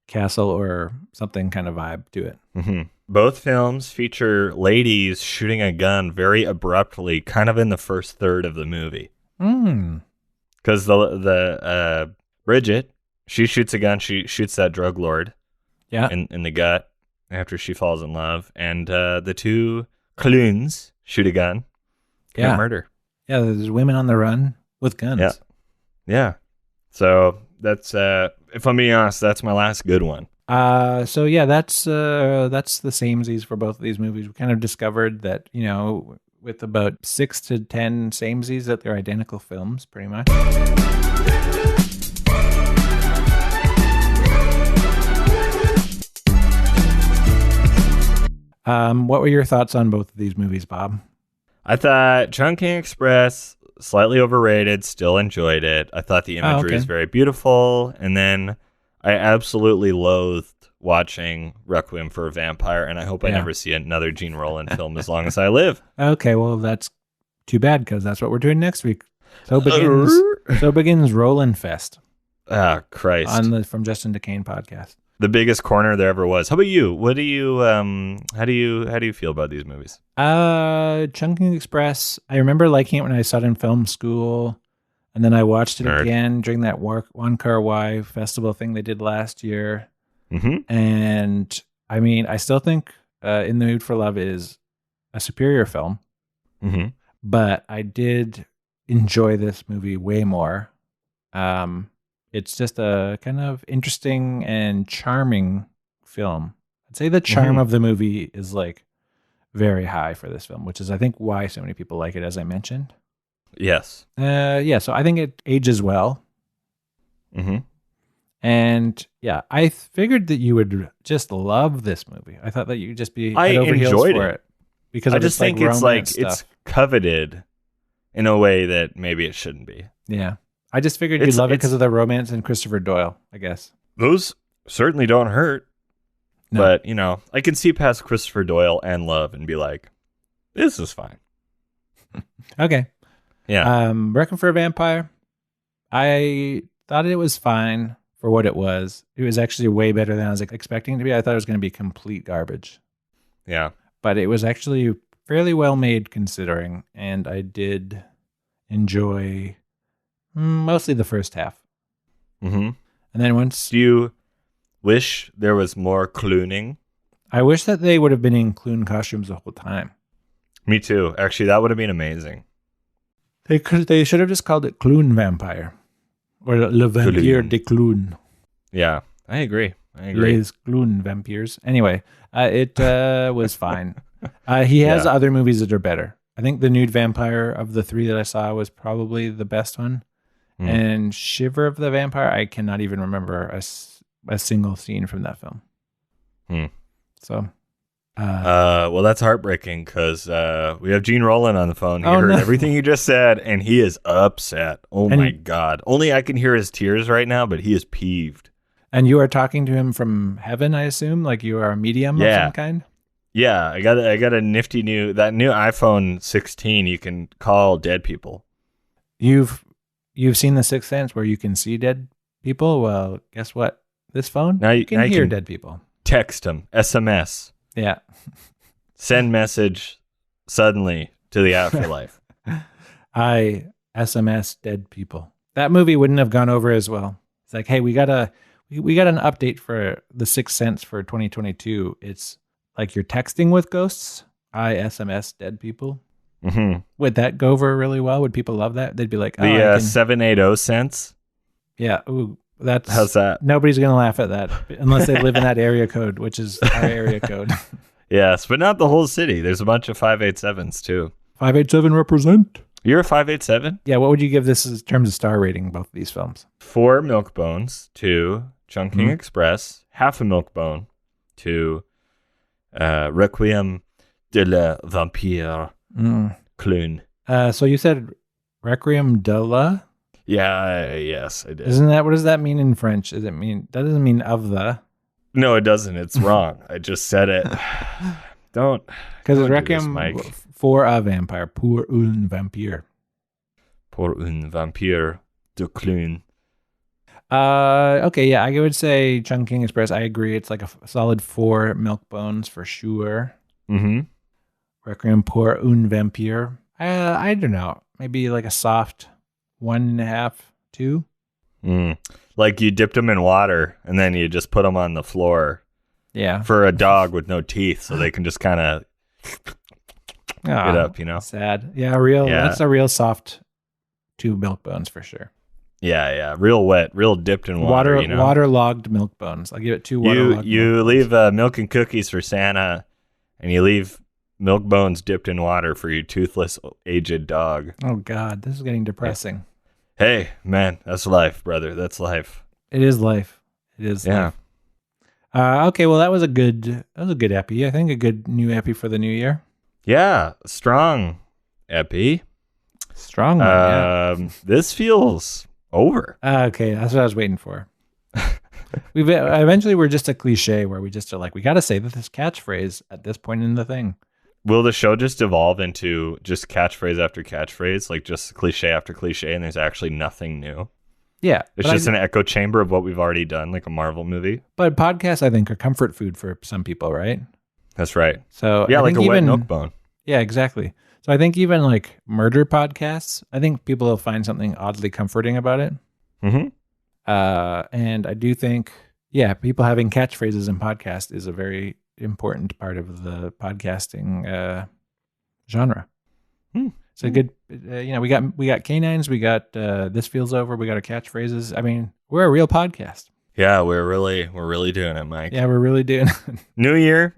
castle or something kind of vibe to it. Mm-hmm. Both films feature ladies shooting a gun very abruptly, kind of in the first third of the movie. Because the Bridget, she shoots a gun. She shoots that drug lord, in the gut after she falls in love, and the two Cloons shoot a gun, commit murder. Yeah, there's women on the run with guns. Yeah. So that's if I'm being honest, that's my last good one. So yeah, that's the samesies for both of these movies. We kind of discovered that, you know, with about 6 to 10 samesies, that they're identical films, pretty much. What were your thoughts on both of these movies, Bob? I thought Chungking Express, slightly overrated, still enjoyed it. I thought the imagery was very beautiful, and then I absolutely loathed watching Requiem for a Vampire, and I hope I never see another Jean Rollo film as long as I live. Okay, well, that's too bad, because that's what we're doing next week. So begins Roland Fest. Ah, Christ. From Justin DeCane podcast. The biggest corner there ever was. How about you? What do you how do you feel about these movies? Chungking Express, I remember liking it when I saw it in film school, and then I watched it again during that Wong Kar-Wai festival thing they did last year. Mm-hmm. And I mean, I still think In the Mood for Love is a superior film, but I did enjoy this movie way more. It's just a kind of interesting and charming film. I'd say the charm of the movie is like very high for this film, which is, I think, why so many people like it, as I mentioned. Yes. So I think it ages well. Mm-hmm. And yeah, I figured that you would just love this movie. I thought that you'd just be I head over heels enjoyed for it because I just think it's like stuff. It's coveted in a way that maybe it shouldn't be. Yeah. I just figured you'd love it because of the romance and Christopher Doyle, I guess. Those certainly don't hurt. No. But, you know, I can see past Christopher Doyle and love and be like, this is fine. Okay. Yeah. Requiem for a Vampire, I thought it was fine for what it was. It was actually way better than I was expecting it to be. I thought it was going to be complete garbage. Yeah. But it was actually fairly well made considering, and I did enjoy mostly the first half. Mm-hmm. And then once... Do you wish there was more clooning? I wish that they would have been in Cloon costumes the whole time. Me too. Actually, that would have been amazing. They should have just called it Cloon Vampire. Or Le Vampire de Cloon. Yeah, I agree. I agree. Les Cloons vampires. Anyway, it was fine. He has other movies that are better. I think the Nude Vampire of the three that I saw was probably the best one. And Shiver of the Vampire, I cannot even remember a single scene from that film. So, well, that's heartbreaking because we have Jean Rollo on the phone. He heard everything you just said, and he is upset. Oh my God! Only I can hear his tears right now, but he is peeved. And you are talking to him from heaven, I assume, like you are a medium of some kind. Yeah, I got a nifty new iPhone 16. You can call dead people. You've seen The Sixth Sense where you can see dead people. Well, guess what? This phone, now you can hear dead people. Text them, SMS. Yeah. Send message suddenly to the afterlife. I SMS dead people. That movie wouldn't have gone over as well. It's like, hey, we got an update for The Sixth Sense for 2022. It's like you're texting with ghosts. I SMS dead people. Mm-hmm. Would that go over really well? Would people love that? They'd be like, the 780 cents. Yeah. Ooh, how's that? Nobody's going to laugh at that unless they live in that area code, which is our area code. Yes, but not the whole city. There's a bunch of 587s too. 587 represent. You're a 587? Yeah. What would you give this in terms of star rating, both of these films? 4 milk bones to Chungking Express, half a milk bone to Requiem de la Vampire. Cloon. So you said Requiem de la? Yeah, yes, I did. Isn't that, what does that mean in French? That doesn't mean of the. No, it doesn't. It's wrong. I just said it. Don't. Because it's Requiem for a vampire. Pour un vampire. Pour un vampire de Cloon. Okay, yeah, I would say Chungking Express. I agree. It's like a solid 4 milk bones for sure. Mm-hmm. Requiem pour un vampire. I don't know. Maybe like a soft 1.5, 2. Like you dipped them in water and then you just put them on the floor. Yeah. For a dog with no teeth, so they can just kind of get up, you know? Sad. Yeah, that's a real soft 2 milk bones for sure. Yeah. Real wet, real dipped in water, you know? Waterlogged milk bones. I'll give it 2 waterlogged. You leave milk and cookies for Santa, and you leave milk bones dipped in water for your toothless, aged dog. Oh, God. This is getting depressing. Hey, man, that's life, brother. That's life. It is life. It is life. Okay, well, that was a good epi. I think a good new epi for the new year. Yeah, strong epi. Strong one, yeah. This feels over. Okay, that's what I was waiting for. Eventually we're just a cliche where we just are like, we got to say this catchphrase at this point in the thing. Will the show just evolve into just catchphrase after catchphrase, like just cliche after cliche, and there's actually nothing new? Yeah. It's just an echo chamber of what we've already done, like a Marvel movie. But podcasts, I think, are comfort food for some people, right? That's right. So yeah, like a wet milk bone. Yeah, exactly. So I think even like murder podcasts, I think people will find something oddly comforting about it. Mm-hmm. And I do think, people having catchphrases in podcasts is a very important part of the podcasting genre. It's a good, we got canines, we got this feels over, we got our catchphrases. I mean, we're a real podcast. Yeah, we're really doing it, Mike. Yeah, we're really doing it. New year,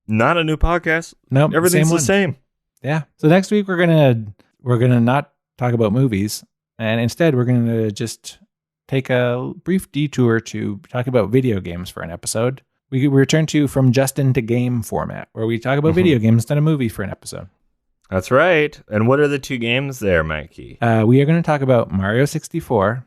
not a new podcast. Nope, everything's the same. Yeah. So next week we're gonna not talk about movies, and instead we're gonna just take a brief detour to talk about video games for an episode. We return to From Justin to Game format, where we talk about video games instead of movies for an episode. That's right. And what are the 2 games there, Mikey? We are going to talk about Mario 64,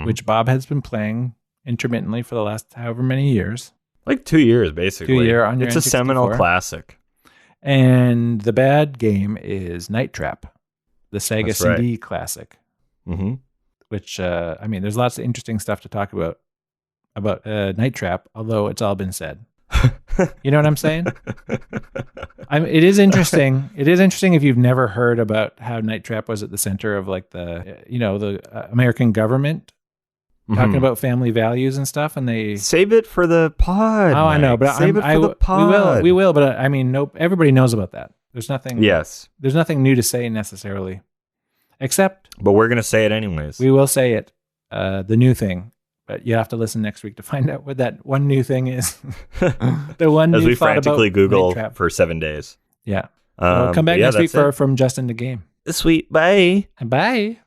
which Bob has been playing intermittently for the last however many years. Like 2 years, basically. 2 years on your It's a seminal classic. And the bad game is Night Trap, the Sega CD classic. Mm-hmm. Which, there's lots of interesting stuff to talk about Night Trap, although it's all been said. You know what I'm saying? It is interesting. It is interesting if you've never heard about how Night Trap was at the center of like the American government talking about family values and stuff, and they save it for the pod. Oh, Mike. I know, but save it for the pod. We will. But everybody knows about that. There's nothing. Yes. There's nothing new to say necessarily, except. But we're gonna say it anyways. We will say it. The new thing. But you have to listen next week to find out what that one new thing is. The one as new we frantically Google trap. for 7 days. Yeah. We'll come back next week from Justin the Game. Sweet. Bye. Bye.